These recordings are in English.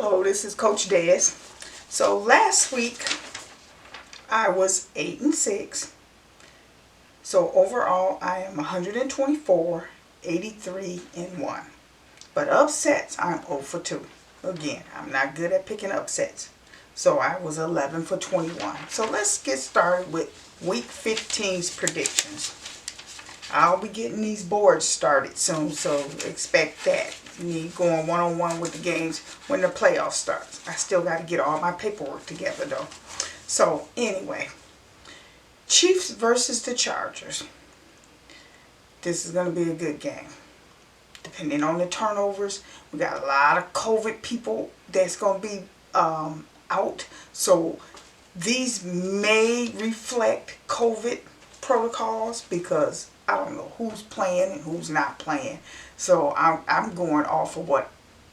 Hello, this is Coach Des. So last week I was 8-6. So overall I am 124, 83 and 1. But upsets I'm 0 for 2. Again, I'm not good at picking upsets. So I was 11 for 21. So let's get started with week 15's predictions. I'll be getting these boards started soon, so expect that. Me going one-on-one with the games when the playoffs starts. I still got to get all my paperwork together though. So anyway, Chiefs versus the Chargers. This is going to be a good game. Depending on the turnovers, we got a lot of COVID people that's going to be out. So these may reflect COVID protocols because I don't know who's playing and who's not playing. So I'm going off of what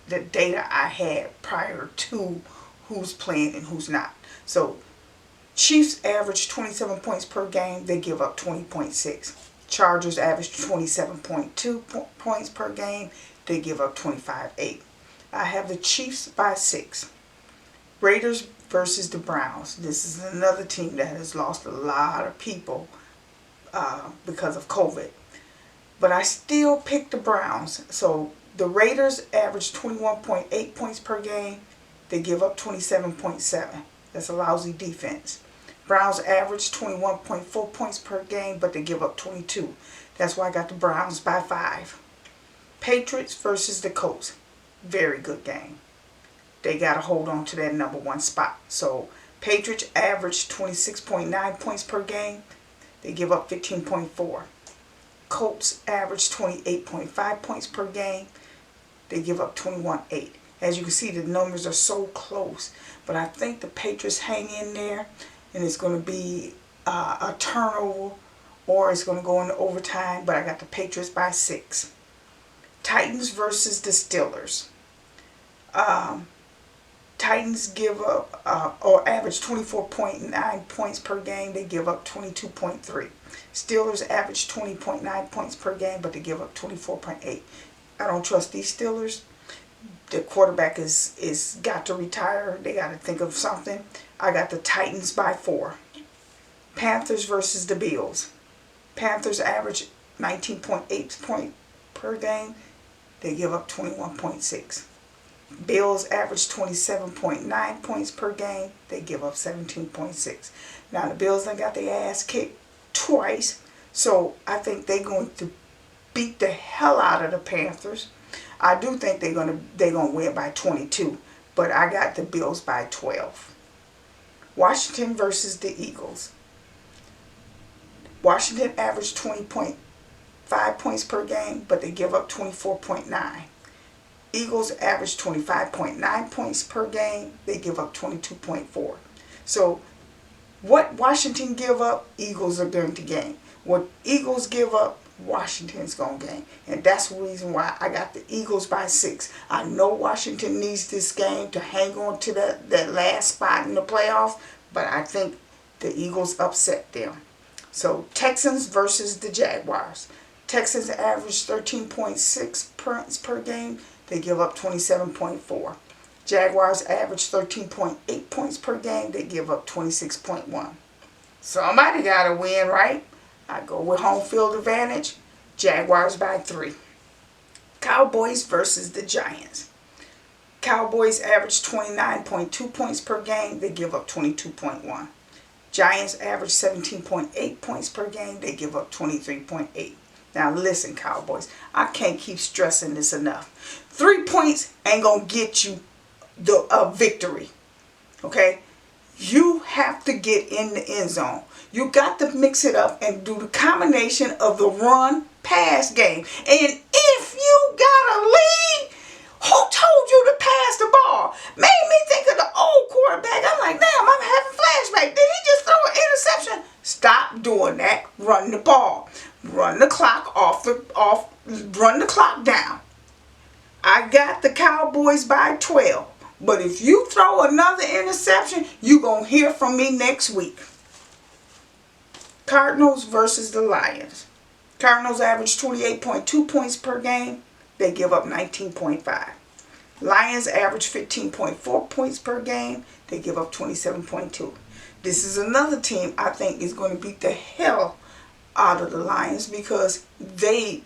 the data I had prior to who's playing and who's not. So Chiefs average 27 points per game. They give up 20.6. Chargers average 27.2 points per game. They give up 25.8. I have the Chiefs by 6. Raiders versus the Browns. This is another team that has lost a lot of people because of COVID. But I still pick the Browns. So the Raiders average 21.8 points per game. They give up 27.7. That's a lousy defense. Browns average 21.4 points per game, but they give up 22. That's why I got the Browns by 5. Patriots versus the Colts. Very good game. They got to hold on to that number 1 spot. So Patriots average 26.9 points per game. They give up 15.4. Colts average 28.5 points per game. They give up 21.8. As you can see, the numbers are so close. But I think the Patriots hang in there, and it's going to be a turnover, or it's going to go into overtime. But I got the Patriots by 6. Titans versus the Steelers. Titans give up or average 24.9 points per game. They give up 22.3. Steelers average 20.9 points per game, but they give up 24.8. I don't trust these Steelers. The quarterback is got to retire. They got to think of something. I got the Titans by 4. Panthers versus the Bills. Panthers average 19.8 points per game. They give up 21.6. Bills average 27.9 points per game. They give up 17.6. Now the Bills done got their ass kicked twice. So I think they're going to beat the hell out of the Panthers. I do think they're gonna win by 22. But I got the Bills by 12. Washington versus the Eagles. Washington averaged 20.5 points per game, but they give up 24.9. Eagles average 25.9 points per game. They give up 22.4. So what Washington give up, Eagles are going to gain. What Eagles give up, Washington's going to gain. And that's the reason why I got the Eagles by 6. I know Washington needs this game to hang on to that last spot in the playoffs, but I think the Eagles upset them. So Texans versus the Jaguars. Texans average 13.6 points per game. They give up 27.4. Jaguars average 13.8 points per game. They give up 26.1. Somebody got to win, right? I go with home field advantage. Jaguars by 3. Cowboys versus the Giants. Cowboys average 29.2 points per game. They give up 22.1. Giants average 17.8 points per game. They give up 23.8. Now listen, Cowboys, I can't keep stressing this enough. 3 points ain't going to get you the victory. Okay? You have to get in the end zone. You got to mix it up and do the combination of the run-pass game. And if you got a lead, who told you to pass the ball? Made me think of the old quarterback. I'm like, damn, I'm having flashback. Did he just throw an interception? Stop doing that. Run the ball. Run the clock run the clock down. I got the Cowboys by 12. But if you throw another interception, you're going to hear from me next week. Cardinals versus the Lions. Cardinals average 28.2 points per game. They give up 19.5. Lions average 15.4 points per game. They give up 27.2. This is another team I think is going to beat the hell out of the Lions because they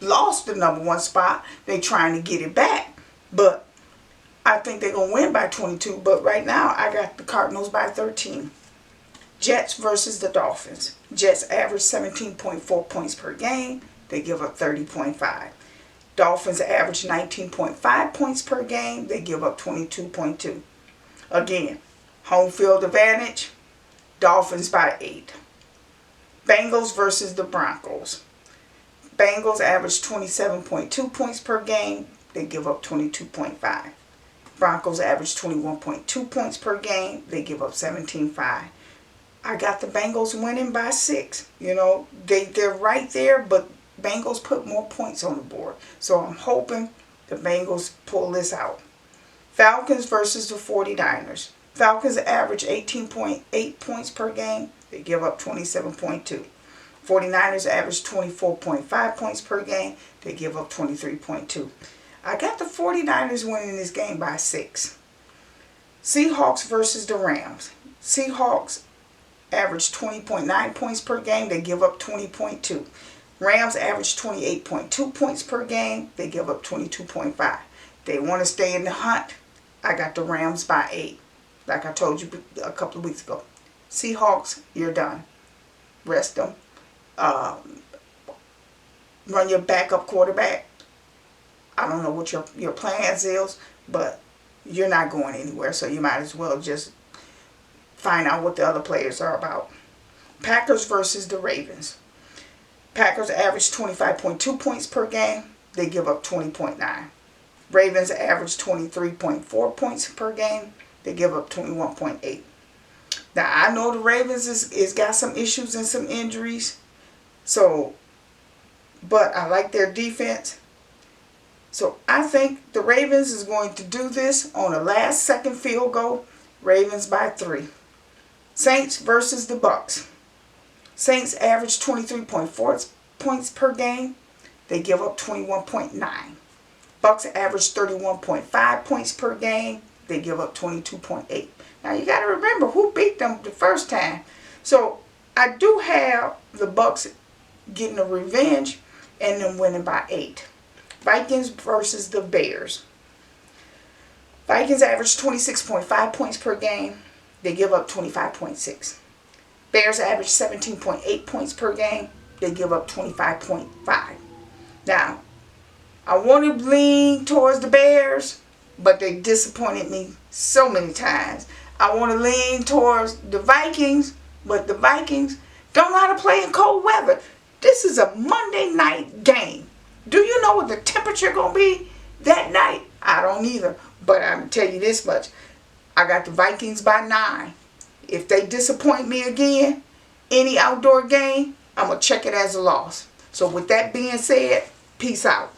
lost the number 1 spot. They're trying to get it back. But I think they're going to win by 22. But right now, I got the Cardinals by 13. Jets versus the Dolphins. Jets average 17.4 points per game. They give up 30.5. Dolphins average 19.5 points per game. They give up 22.2. Again, home field advantage. Dolphins by 8. Bengals versus the Broncos. Bengals average 27.2 points per game. They give up 22.5. Broncos average 21.2 points per game. They give up 17.5. I got the Bengals winning by 6. You know, they're right there, but Bengals put more points on the board. So I'm hoping the Bengals pull this out. Falcons versus the 49ers. Falcons average 18.8 points per game. They give up 27.2. 49ers average 24.5 points per game. They give up 23.2. I got the 49ers winning this game by 6. Seahawks versus the Rams. Seahawks average 20.9 points per game. They give up 20.2. Rams average 28.2 points per game. They give up 22.5. They want to stay in the hunt. I got the Rams by 8. Like I told you a couple of weeks ago. Seahawks, you're done. Rest them. Run your backup quarterback. I don't know what your plans is, but you're not going anywhere. So you might as well just find out what the other players are about. Packers versus the Ravens. Packers average 25.2 points per game. They give up 20.9. Ravens average 23.4 points per game. They give up 21.8. Now, I know the Ravens is got some issues and some injuries. So, but I like their defense. So, I think the Ravens is going to do this on a last-second field goal. Ravens by 3. Saints versus the Bucks. Saints average 23.4 points per game. They give up 21.9. Bucks average 31.5 points per game. They give up 22.8. Now you got to remember who beat them the first time. So I do have the Bucks getting a revenge and them winning by 8. Vikings versus the Bears. Vikings average 26.5 points per game. They give up 25.6. Bears average 17.8 points per game. They give up 25.5. Now, I want to lean towards the Bears, but they disappointed me so many times. I want to lean towards the Vikings, but the Vikings don't know how to play in cold weather. This is a Monday night game. Do you know what the temperature going to be that night? I don't either, but I'm going to tell you this much. I got the Vikings by 9. If they disappoint me again, any outdoor game, I'm going to check it as a loss. So with that being said, peace out.